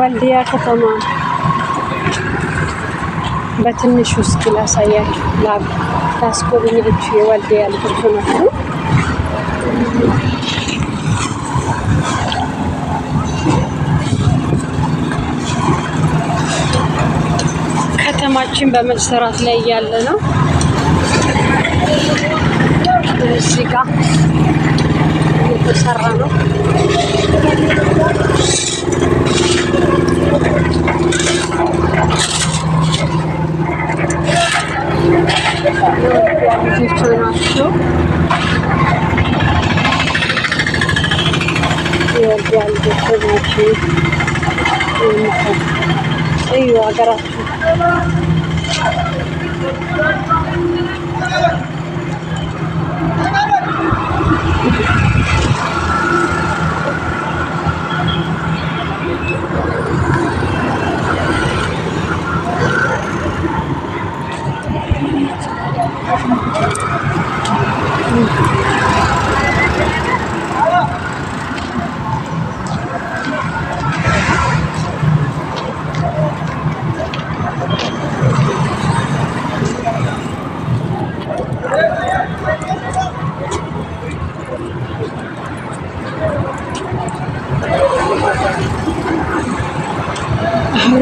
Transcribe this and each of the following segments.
ወልዲያ ከተማ በትንሹ እስኪ ላሳያችሁ ላስጎብኛችሁ። የወልዲያ ልጆች ናቸው። ከተማችን በመሰራት ላይ ያለ ነው። እዚህ ጋር እየተሰራ ነው። ልጆች ናቸው። የወልዲያ ልጆች ናቸው። እዩ ሀገራችሁ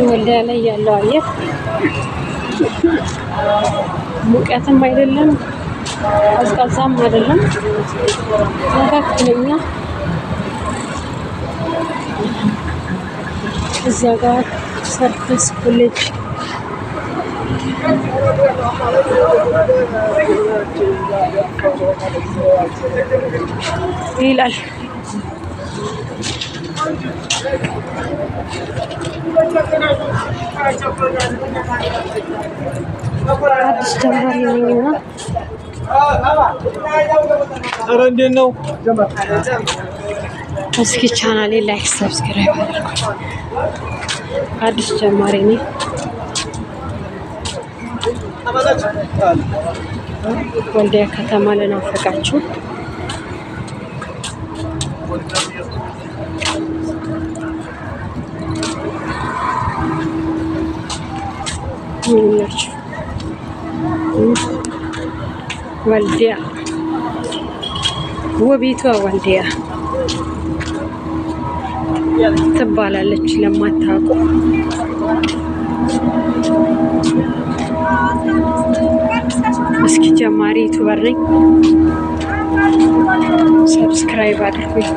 ወልዲያ ላይ ያለው አየር ሙቀትም አይደለም ቀዝቃዛም አይደለም፣ መካከለኛ። እዚያ ጋር ሰርቪስ ኮሌጅ ይላል። አዲስ ጀማሪ ነኝና ኧረ እንዴት ነው? እስኪ ቻናሌ ላይክ ሰብስክራይብ አድርጉ። አዲስ ጀማሪ ነኝ። ወልዲያ ከተማ ለናፈቃችሁ ወልዲያ ውቢቷ ወልዲያ ትባላለች ለማታውቁ። እስኪ ጀማሪ ዩቲዩበር ነኝ፣ ሰብስክራይብ አድርጉኝ።